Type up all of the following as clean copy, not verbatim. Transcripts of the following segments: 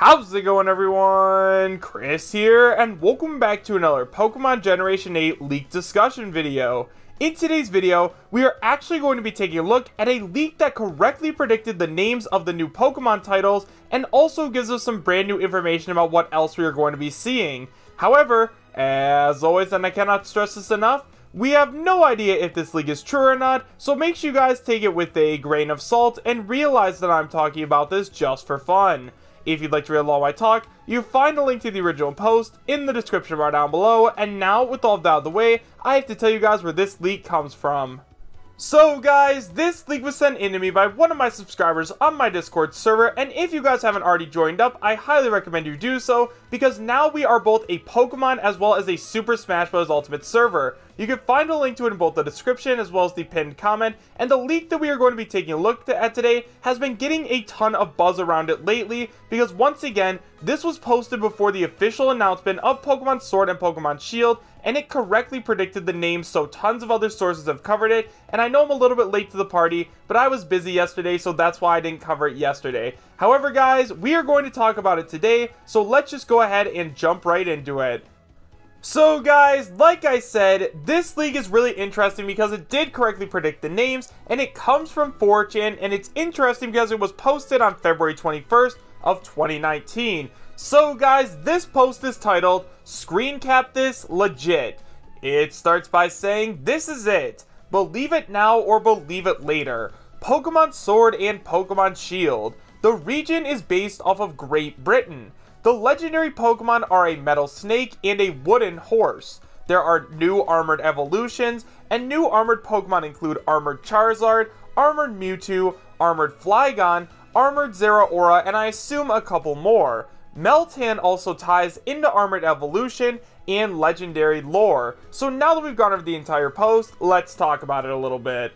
How's it going, everyone? Chris here, and welcome back to another Pokemon Generation 8 leak discussion video. In today's video, we are actually going to be taking a look at a leak that correctly predicted the names of the new Pokemon titles and also gives us some brand new information about what else we are going to be seeing. However, as always, and I cannot stress this enough, we have no idea if this leak is true or not, so make sure you guys take it with a grain of salt and realize that I'm talking about this just for fun. If you'd like to read along my talk, you'll find a link to the original post in the description bar down below, and now, with all of that out of the way, I have to tell you guys where this leak comes from. So guys, this leak was sent in to me by one of my subscribers on my Discord server, and if you guys haven't already joined up, I highly recommend you do so, because now we are both a Pokemon as well as a Super Smash Bros. Ultimate server. You can find a link to it in both the description as well as the pinned comment, and the leak that we are going to be taking a look at today has been getting a ton of buzz around it lately, because once again, this was posted before the official announcement of Pokemon Sword and Pokemon Shield, and it correctly predicted the names, so tons of other sources have covered it, and I know I'm a little bit late to the party, but I was busy yesterday, so that's why I didn't cover it yesterday. However guys, we are going to talk about it today, so let's just go ahead and jump right into it. So guys, like I said, this leak is really interesting because it did correctly predict the names, and it comes from 4chan, and it's interesting because it was posted on February 21st of 2019. So guys, this post is titled, "Screen Cap This Legit." It starts by saying, "This is it. Believe it now or believe it later. Pokemon Sword and Pokemon Shield. The region is based off of Great Britain. The legendary Pokemon are a metal snake and a wooden horse. There are new armored evolutions, and new armored Pokemon include Armored Charizard, Armored Mewtwo, Armored Flygon, Armored Zeraora, and I assume a couple more. Meltan also ties into Armored Evolution and Legendary lore." So now that we've gone over the entire post, let's talk about it a little bit.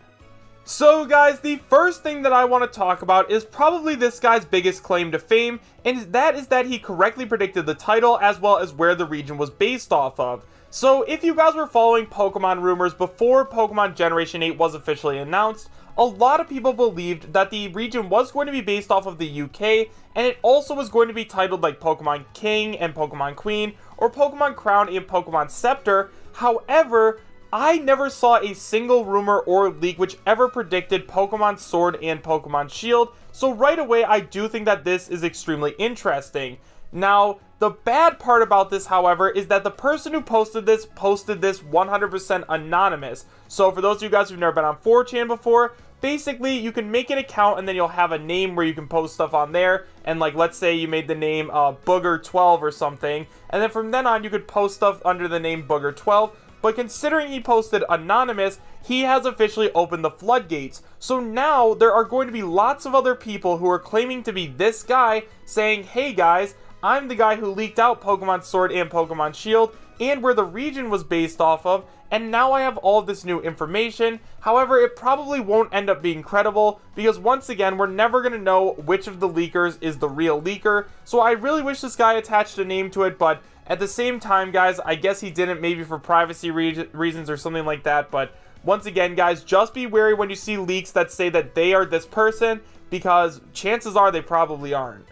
So guys, the first thing that I want to talk about is probably this guy's biggest claim to fame, and that is that he correctly predicted the title as well as where the region was based off of. So if you guys were following Pokemon rumors before Pokemon Generation 8 was officially announced, a lot of people believed that the region was going to be based off of the UK, and it also was going to be titled like Pokemon King and Pokemon Queen, or Pokemon Crown and Pokemon Scepter. However, I never saw a single rumor or leak which ever predicted Pokemon Sword and Pokemon Shield, so right away I do think that this is extremely interesting. Now, the bad part about this, however, is that the person who posted this 100% anonymous. So for those of you guys who've never been on 4chan before, basically you can make an account and then you'll have a name where you can post stuff on there, and like let's say you made the name Booger12 or something, and then from then on you could post stuff under the name Booger12. But considering he posted anonymous, he has officially opened the floodgates. So now there are going to be lots of other people who are claiming to be this guy saying, "Hey guys, I'm the guy who leaked out Pokemon Sword and Pokemon Shield and where the region was based off of, and now I have all of this new information." However, it probably won't end up being credible because once again, we're never going to know which of the leakers is the real leaker. So I really wish this guy attached a name to it, but at the same time, guys, I guess he didn't, maybe for privacy reasons or something like that. But once again, guys, just be wary when you see leaks that say that they are this person, because chances are they probably aren't.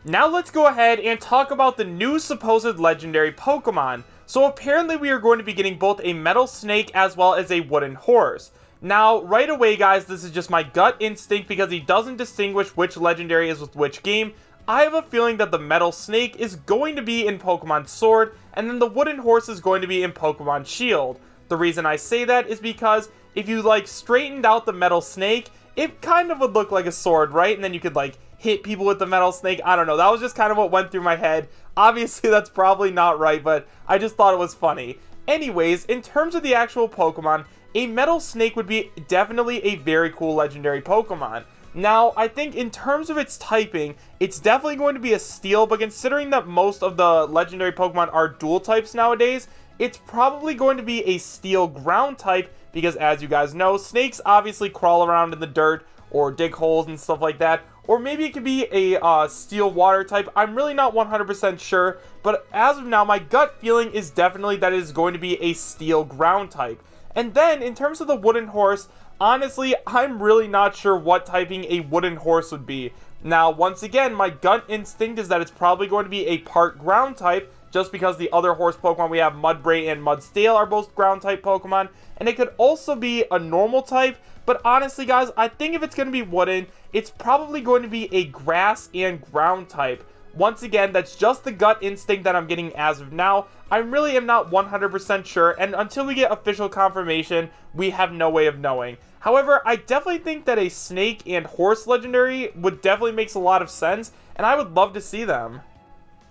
Now let's go ahead and talk about the new supposed legendary Pokemon. So apparently we are going to be getting both a metal snake as well as a wooden horse. Now, right away, guys, this is just my gut instinct because he doesn't distinguish which legendary is with which game. I have a feeling that the metal snake is going to be in Pokemon Sword, and then the wooden horse is going to be in Pokemon Shield. The reason I say that is because if you like straightened out the metal snake, it kind of would look like a sword, right? And then you could like hit people with the metal snake. I don't know, that was just kind of what went through my head. Obviously that's probably not right, but I just thought it was funny. Anyways, in terms of the actual Pokemon, a metal snake would be definitely a very cool legendary Pokemon. Now, I think in terms of its typing, it's definitely going to be a steel, but considering that most of the legendary Pokemon are dual types nowadays, it's probably going to be a steel ground type, because as you guys know, snakes obviously crawl around in the dirt or dig holes and stuff like that. Or maybe it could be a steel water type. I'm really not 100% sure, but as of now, my gut feeling is definitely that it is going to be a steel ground type. And then, in terms of the wooden horse, honestly, I'm really not sure what typing a wooden horse would be. Now, once again, my gut instinct is that it's probably going to be a part ground type, just because the other horse Pokemon we have, Mudbray and Mudsdale, are both ground type Pokemon. And it could also be a normal type, but honestly guys, I think if it's going to be wooden, it's probably going to be a grass and ground type. Once again, that's just the gut instinct that I'm getting as of now. I really am not 100% sure, and until we get official confirmation, we have no way of knowing. However, I definitely think that a snake and horse legendary would definitely makes a lot of sense, and I would love to see them.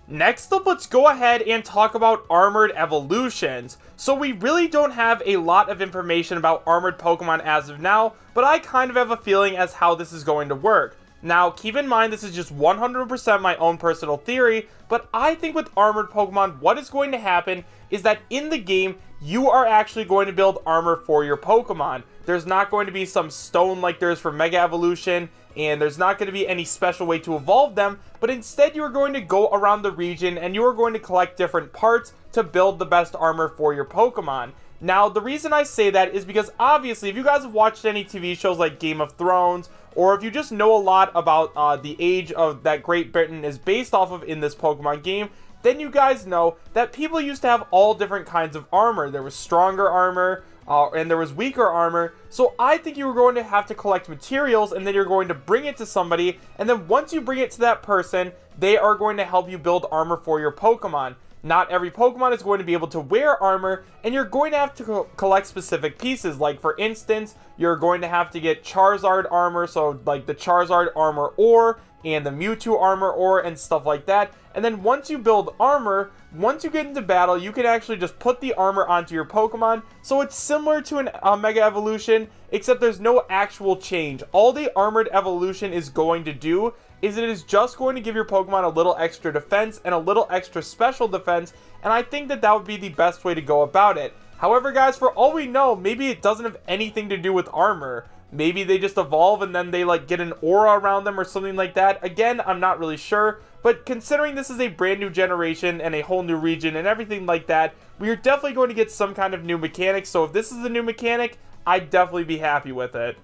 Next up, let's go ahead and talk about Armored Evolutions. So we really don't have a lot of information about Armored Pokemon as of now, but I kind of have a feeling as how this is going to work. Now, keep in mind this is just 100% my own personal theory, but I think with Armored Pokemon, what is going to happen is that in the game, you are actually going to build armor for your Pokemon. There's not going to be some stone like there is for Mega Evolution, and there's not going to be any special way to evolve them, but instead you are going to go around the region and you are going to collect different parts to build the best armor for your Pokemon. Now, the reason I say that is because obviously, if you guys have watched any TV shows like Game of Thrones, or if you just know a lot about the age of that Great Britain is based off of in this Pokemon game, then you guys know that people used to have all different kinds of armor. There was stronger armor, and there was weaker armor. So I think you were going to have to collect materials, and then you're going to bring it to somebody, and then once you bring it to that person, they are going to help you build armor for your Pokemon. Not every Pokemon is going to be able to wear armor, and you're going to have to collect specific pieces. Like, for instance, you're going to have to get Charizard armor, so like the Charizard armor ore, and the Mewtwo armor ore, and stuff like that. And then once you build armor, once you get into battle, you can actually just put the armor onto your Pokemon. So it's similar to a Mega Evolution, except there's no actual change. All the Armored Evolution is going to do is it is just going to give your Pokemon a little extra defense and a little extra special defense, and I think that that would be the best way to go about it. However, guys, for all we know, maybe it doesn't have anything to do with armor. Maybe they just evolve and then they like get an aura around them or something like that. Again, I'm not really sure, but considering this is a brand new generation and a whole new region and everything like that, we are definitely going to get some kind of new mechanic. So if this is a new mechanic, I'd definitely be happy with it.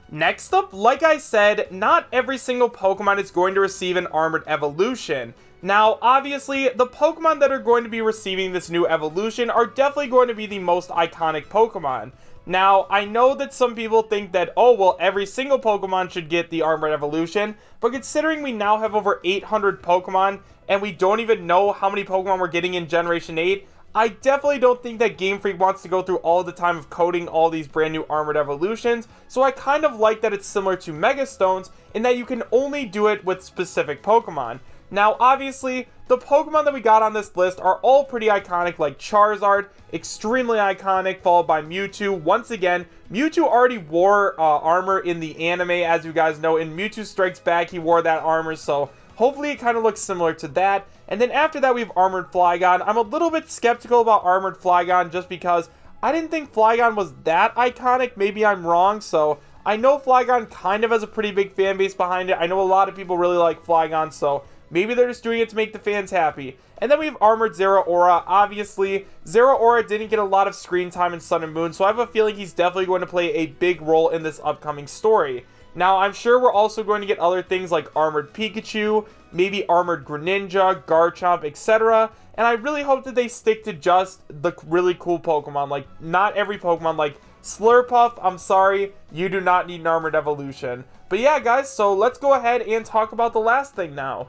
Next up, like I said, not every single Pokemon is going to receive an Armored Evolution. Now, obviously, the Pokemon that are going to be receiving this new evolution are definitely going to be the most iconic Pokemon. Now, I know that some people think that, oh, well, every single Pokemon should get the Armored Evolution, but considering we now have over 800 Pokemon, and we don't even know how many Pokemon we're getting in Generation 8, I definitely don't think that Game Freak wants to go through all the time of coding all these brand new Armored Evolutions, so I kind of like that it's similar to Mega Stones in that you can only do it with specific Pokemon. Now, obviously, the Pokemon that we got on this list are all pretty iconic, like Charizard, extremely iconic, followed by Mewtwo. Once again, Mewtwo already wore armor in the anime, as you guys know. In Mewtwo Strikes Back, he wore that armor, so hopefully it kind of looks similar to that. And then after that, we have Armored Flygon. I'm a little bit skeptical about Armored Flygon just because I didn't think Flygon was that iconic. Maybe I'm wrong, so I know Flygon kind of has a pretty big fan base behind it. I know a lot of people really like Flygon, so maybe they're just doing it to make the fans happy. And then we have Armored Zeraora. Obviously, Zeraora didn't get a lot of screen time in Sun and Moon, so I have a feeling he's definitely going to play a big role in this upcoming story. Now, I'm sure we're also going to get other things like Armored Pikachu, maybe Armored Greninja, Garchomp, etc. And I really hope that they stick to just the really cool Pokemon. Like, not every Pokemon, like Slurpuff, I'm sorry, you do not need an Armored Evolution. But yeah, guys, so let's go ahead and talk about the last thing now.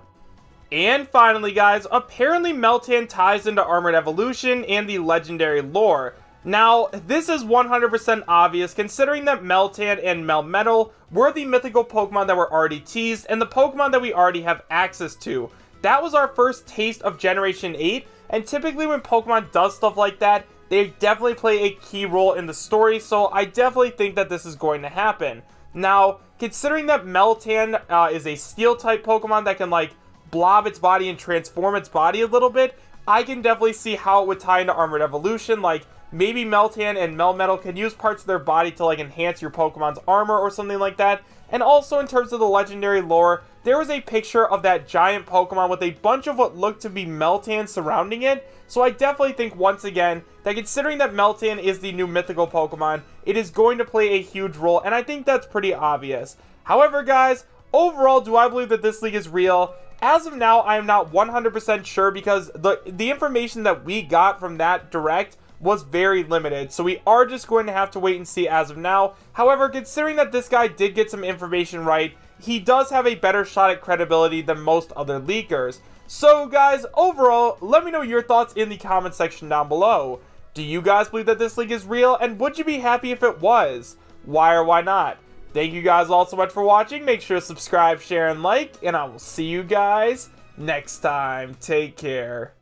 And finally, guys, apparently Meltan ties into Armored Evolution and the legendary lore. Now, this is 100% obvious considering that Meltan and Melmetal were the mythical Pokemon that were already teased and the Pokemon that we already have access to. That was our first taste of Generation 8, and typically when Pokemon does stuff like that, they definitely play a key role in the story, so I definitely think that this is going to happen. Now, considering that Meltan is a Steel-type Pokemon that can, like, blob its body and transform its body a little bit, I can definitely see how it would tie into Armored Evolution. Like, maybe Meltan and Melmetal can use parts of their body to like enhance your Pokemon's armor or something like that. And also in terms of the legendary lore, there was a picture of that giant Pokemon with a bunch of what looked to be Meltan surrounding it. So I definitely think once again that considering that Meltan is the new mythical Pokemon, it is going to play a huge role, and I think that's pretty obvious. However, guys, Overall, do I believe that this leak is real? As of now, I am not 100% sure because the information that we got from that direct was very limited. So we are just going to have to wait and see as of now. However, considering that this guy did get some information right, he does have a better shot at credibility than most other leakers. So guys, overall, let me know your thoughts in the comment section down below. Do you guys believe that this leak is real, and would you be happy if it was? Why or why not? Thank you guys all so much for watching. Make sure to subscribe, share, and like, and I will see you guys next time. Take care.